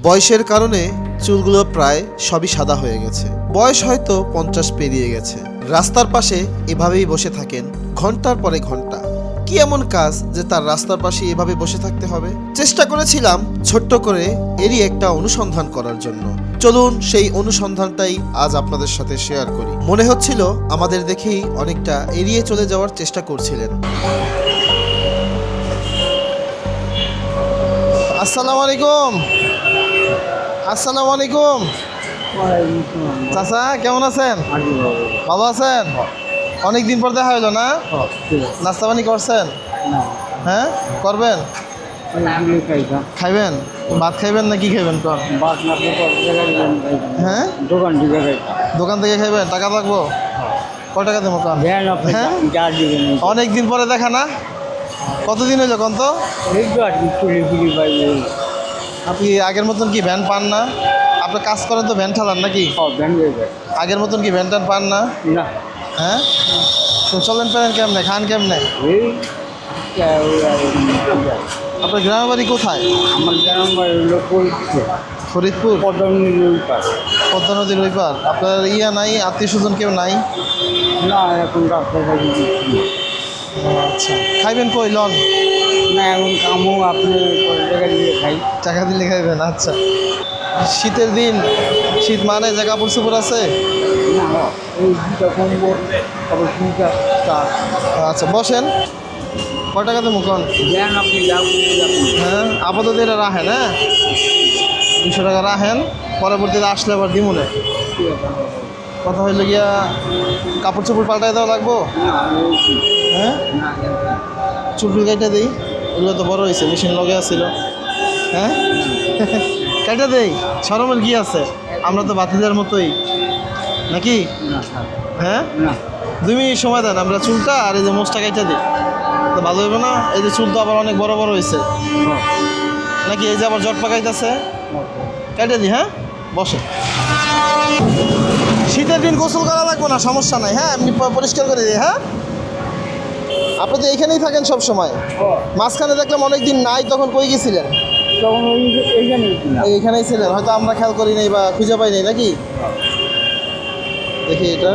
বয়সের কারণে চুলগুলো প্রায় সবই সাদা হয়ে গেছে। বয়স হয়তো 50 পেরিয়ে গেছে। রাস্তার পাশে এভাবেই বসে থাকেন ঘন্টার পরে ঘন্টা। কি এমন কাজ যে তার রাস্তার পাশে এভাবে বসে থাকতে হবে? চেষ্টা করেছিলাম ছোট্ট করে এরই একটা অনুসন্ধান করার জন্য। চলুন সেই অনুসন্ধানটাই আজ আপনাদের সাথে শেয়ার করি। মনে হচ্ছিল আমাদের দেখেই অনেকটা এড়িয়ে চলে যাওয়ার চেষ্টা করছিলেন। আসসালামু আলাইকুম। আসসালামু আলাইকুম। চাচা কেমন আছেন? ভালো আছেন? অনেকদিন পর দেখা হলো না? নাস্তা পানি করছেন? হ্যাঁ করবেন? খাইবেন? ভাত খাইবেন না কি খাইবেন? কর হ্যাঁ দোকান থেকে খাইবেন? টাকা লাগবো? কয় টাকা দেবো? কন হ্যাঁ অনেকদিন পরে দেখা না? কতদিন হইলো কন তো? আপনি আগের মতন কি ভ্যান পান না? আপনি কাজ করেন তো ভ্যান ঠালান নাকি? আগের মতন কি ভ্যান ট্যান পান না? হ্যাঁ চলেন পেলেন কেমনে? খান কেমনে? আপনার গ্রামের বাড়ি কোথায়? আমার গ্রাম বাড়ি হলো ফরিদপুর। পদ্মা নদীর ওই পার। আপনার নাই, আত্মীয় স্বজন কেউ নাই? না এখন রাস্তাঘাটে আচ্ছা খাইবেন কই লন? না এখন কামও আপনি টাকা দিয়ে খাই। টাকা দিলে খাইবেন? আচ্ছা শীতের দিন, শীত মানে যে কাপড় চোপড় আছে? না এই দুটা কম্বল তারপর দুটা চা। আচ্ছা বসেন। কয় টাকা দেবো কন? দেন আপনি হ্যাঁ আপাতত এটা রাখেন। হ্যাঁ 200 টাকা রাখেন, পরবর্তীতে আসলে আবার দিমুনে। কথা হইলে গিয়া কাপড় চোপড় পাল্টাই দেওয়া লাগবো। হ্যাঁ চুল কাইটা দিই, এগুলো তো বড় হয়েছে, মেশিন লগে আসছিল। হ্যাঁ কাইটা দেই, সরমের কি আছে? আমরা তো বাতিদার মতোই নাকি? হ্যাঁ 2 মিনিট সময় দেন, আমরা চুলটা আর এই যে মোষটা কাইটা দিই, তো ভালো হইবে না? এই যে চুল তো আবার অনেক বড় বড় হয়েছে নাকি? এই যে আবার জট পাকাইতেছে, কাইটা দিই। হ্যাঁ বসে। শীতের দিন গোসল করা লাগবে না, সমস্যা নাই। হ্যাঁ এমনি পরিষ্কার করে দিই। হ্যাঁ আপনি তো এইখানেই থাকেন সব সময়? মাঝখানে দেখলাম অনেক দিন নাই, তখন কই গেছিলেন? তখন এইখানেই ছিলেন, হয়তো আমরা খেয়াল করি নাই বা খুঁজে পাই নাই নাকি? দেখি এটা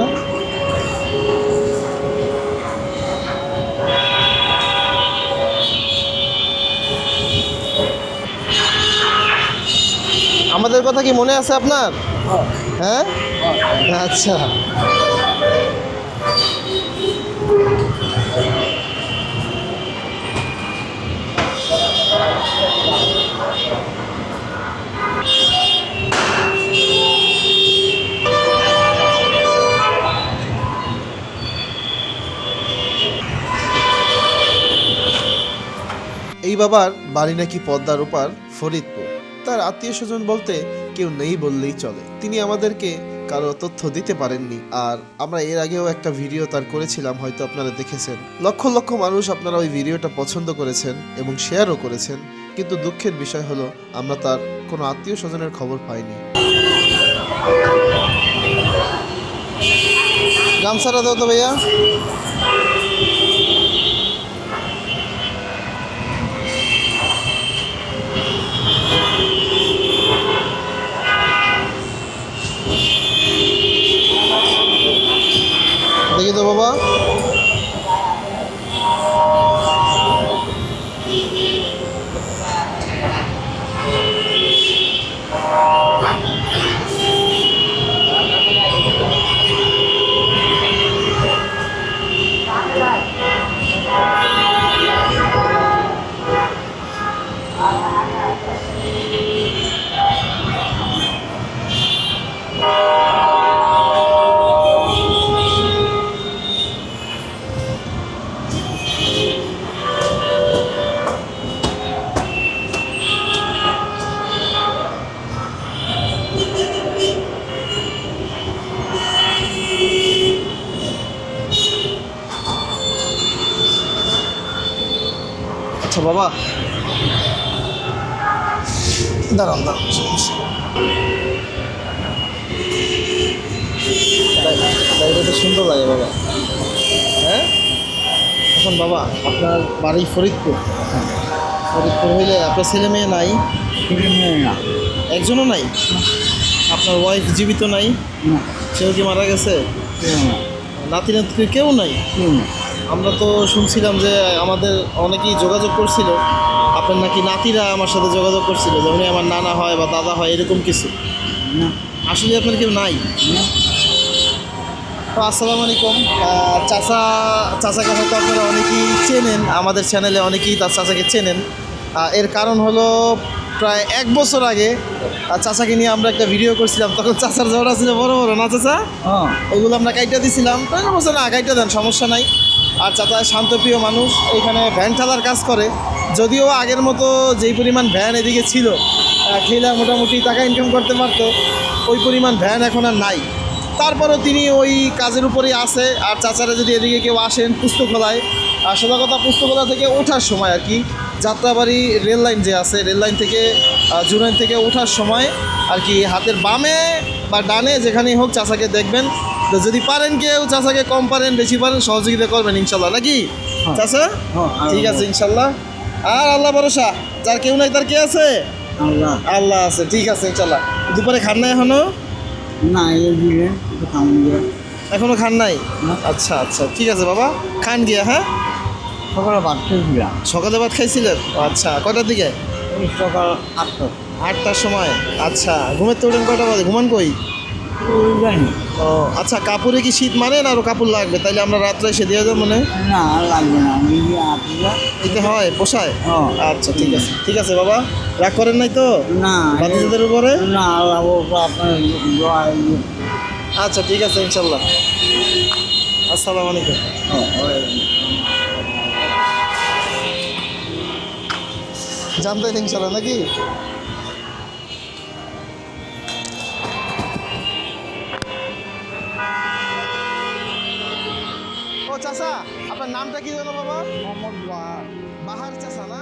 আমাদের কথা কি মনে আছে আপনার? হ্যাঁ আচ্ছা এই বাবার বাড়ি নাকি পদ্মার ওপার ফরিদপুর। তার আত্মীয় স্বজন বলতে কেউ নেই বললেই চলে। তিনি আমাদেরকে কারো তথ্য দিতে পারেননি। আর আমরা এর আগেও একটা ভিডিও তার করেছিলাম, হয়তো আপনারা দেখেছেন। লক্ষ লক্ষ মানুষ আপনারা ওই ভিডিওটা পছন্দ করেছেন এবং শেয়ারও করেছেন, কিন্তু দুঃখের বিষয় হলো আমরা তার কোনো আত্মীয় স্বজনের খবর পাইনি। গামছাটা দাও তো ভাইয়া। দেখি তো বাবা। আচ্ছা বাবা দাঁড়ান দাঁড়ান, জায়গাটা সুন্দর লাগে বাবা। হ্যাঁ এখন বাবা আপনার বাড়ি ফরিদপুর। ফরিদপুর হইলে আপনার ছেলে মেয়ে নাই? না একজনও নাই? আপনার ওয়াইফ জীবিত নাই? না সেও কি মারা গেছে? কেউ না নাতি নাতি কেউ নাই? কেউ না আমরা তো শুনছিলাম যে আমাদের অনেকেই যোগাযোগ করছিল, আপনার নাকি নাতিরা আমার সাথে যোগাযোগ করছিল, যেমন আমার নানা হয় বা দাদা হয় এরকম কিছু। না আসলে আপনার কেউ নাই? না তো আসসালামু আলাইকুম। চাচা চাচাকে হয়তো আপনারা অনেকেই চেনেন, আমাদের চ্যানেলে অনেকেই তার চাচাকে চেনেন। এর কারণ হলো প্রায় 1 বছর আগে চাচাকে নিয়ে আমরা একটা ভিডিও করছিলাম, তখন চাচার জ্বরটা ছিল বড় বড়, না চাচা? হ্যাঁ ওইগুলো আমরা কাইটা দিছিলাম, তাই না বলছে না কাইটা দেন, সমস্যা নাই। আর চাচা শান্তপ্রিয় মানুষ, এখানে ভ্যান ঠেলার কাজ করে। যদিও আগের মতো যেই পরিমাণ ভ্যান এদিকে ছিল, ঠেলা মোটামুটি টাকা ইনকাম করতে পারতো, ওই পরিমাণ ভ্যান এখন আর নাই। তারপরও তিনি ওই কাজের উপরেই আছে। আর চাচারা যদি এদিকে কেউ আসেন পুস্তকলায়, সোজা কথা পুস্তকলা থেকে ওঠার সময় আর কি, যাত্রাবাড়ি রেল লাইন যে আছে, রেল লাইন থেকে জুরাইন থেকে ওঠার সময় আর কি, হাতের বামে বা ডানে যেখানেই হোক চাচাকে দেখবেন। তো যদি পারেন কেউ চাচাকে, কম পারেন বেশি পারেন, সহযোগিতা করবেন ইনশাল্লাহ, নাকি চাচা? হ্যাঁ ঠিক আছে ইনশাল্লাহ। আর আল্লাহ ভরসা, যার কেউ নাই তার কে আছে? আল্লাহ আল্লাহ আছে। ঠিক আছে ইনশাল্লাহ। দুপুরে খান নাই এখনো? না এই দিলেন একটু খাওয়ান দিয়ে এখনো খান নাই? না। আচ্ছা আচ্ছা ঠিক আছে বাবা, খান গিয়া। হ্যাঁ, সকালে ভাত খেয়েছিলাম সকালে ভাত খাইছিলেন? আচ্ছা, কয়টার দিকে? এই সকাল 8টা 8টার সময়। আচ্ছা, ঘুমের তো উঠেন কয়টা বাজে? ঘুমান কই? ওই জানি ও আচ্ছা, কাপড়ে কি শীত মানেন আরও কাপড় লাগবে? তাইলে আমরা রাত্রে এসে দিয়ে যাবো মনে না লাগবে না আমি যে আপনারা দিতে হয়, পোষায়? হ্যাঁ আচ্ছা ঠিক আছে, ঠিক আছে বাবা, রাগ করেন নাই তো না বাচ্চাদের উপরে? না আল্লাহ আপনার আচ্ছা ঠিক আছে ইনশাল্লাহ। আসসালামু আলাইকুম। জানতে ইনশাল্লাহ, নাকি? ও চাচা, আপনার নামটা কি জানো বাবা? মোহাম্মদ বাহার চাচা না?